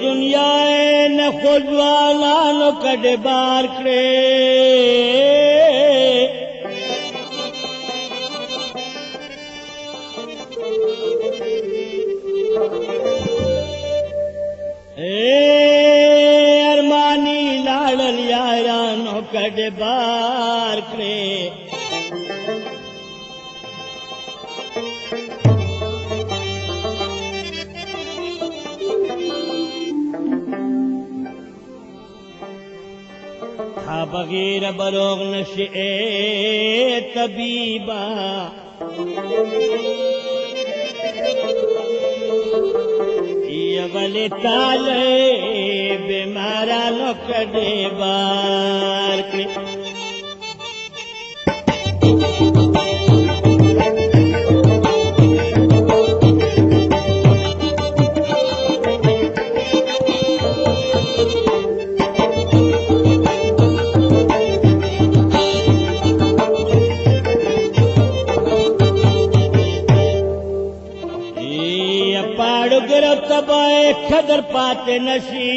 दुनिया न खुदवाला नो कड़े बार करे अरमानी लाड़ल यारा नो कड़े बार करे था बगैर बरोग नशे तबीबा ये वाले ताले बीमारा नो कड़े बार के तब खदर पाते नशी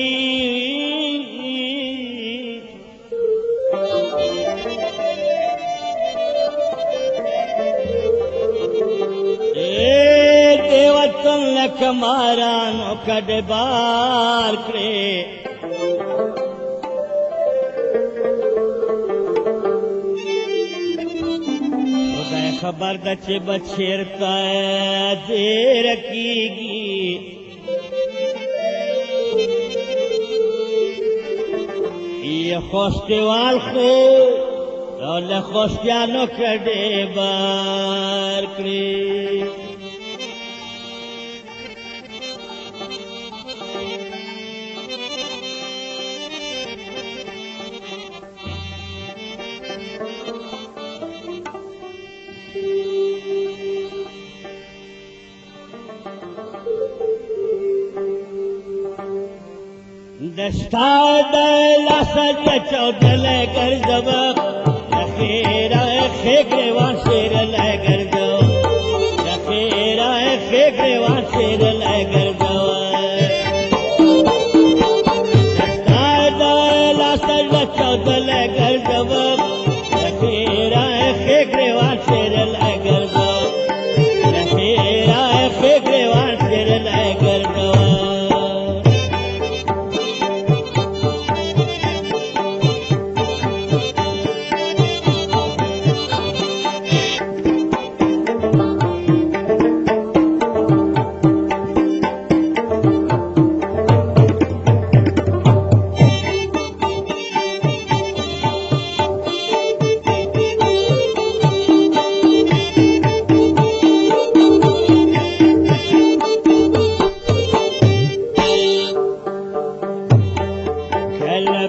देवतन लख मारा नो कड़े बार करे खबर दचे बछेरता देर कीगी ये खोस्तेवाल को और खोस्तियानो कड़े बार करे दस्ता दला सज चौदल कर जब लखेरा खेगरेवा शेर लगर दो लखेरा खेगरेवा शेर लगर दो दस्ता दला सज चौदल कर जब लखेरा खेगरेवा शेर लगर दो लखेरा खेगरेवा शेर लगर दो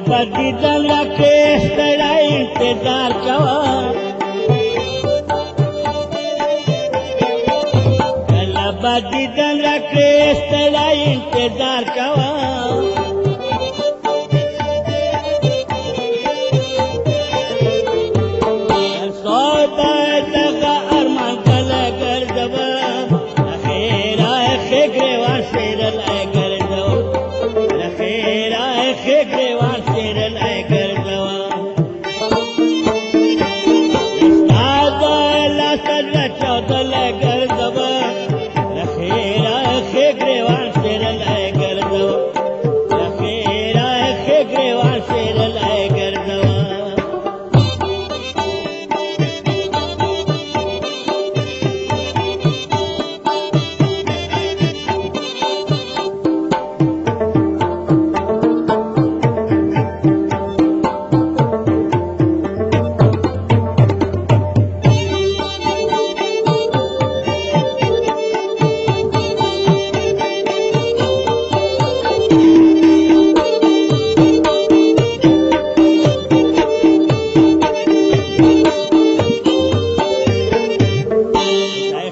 बदी दल के तेरा इंतजार कवा बदी दल के तेरा इंतजार कवा सौदा लगा अरमान कल कर जब लखेरा खेगरेवा शेर लगर दो लखेरा खेगरेवा शेर लगर दो सादा सज चौदल कर दब लखेरा खेगरेवा शेर लगर दो लखेरा खेगरेवा शेर लगर दो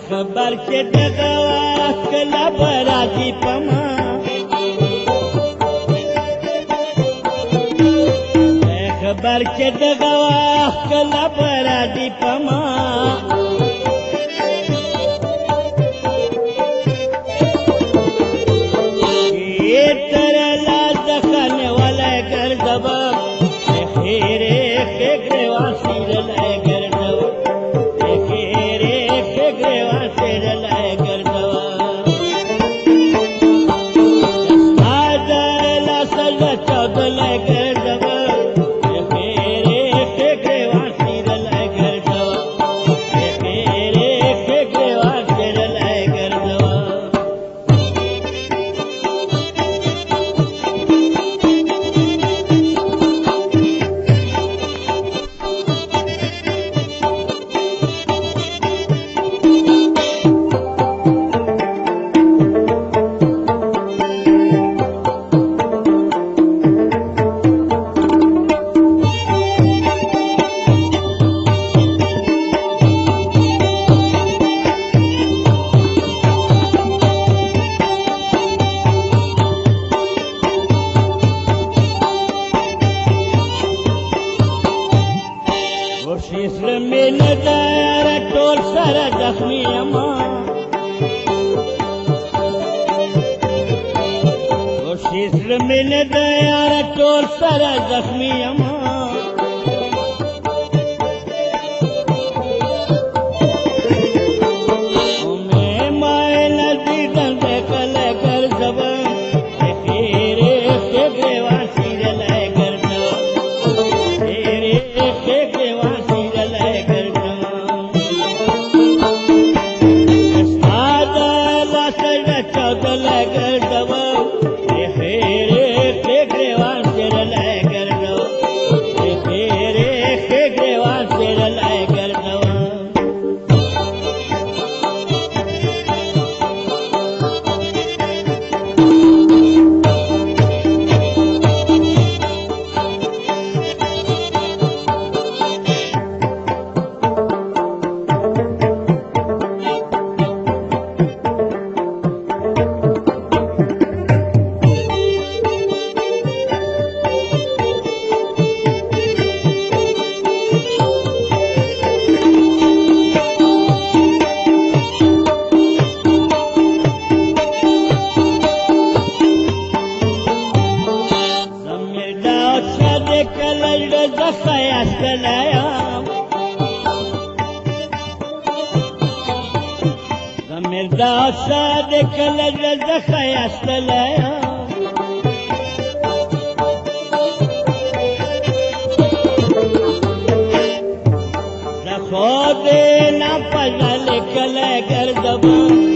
खबर के दगवा कला बराजी पमा खबर के दगवा कला बराजी पमा ये तरह زړه مې نه ده یاره ټول سره زخمي یمه کوشش زړه مې نه ده یاره ټول سره زخمي یمه دا ساده کله د خیاستلیا زه خو دې نه پژل کله ګرځم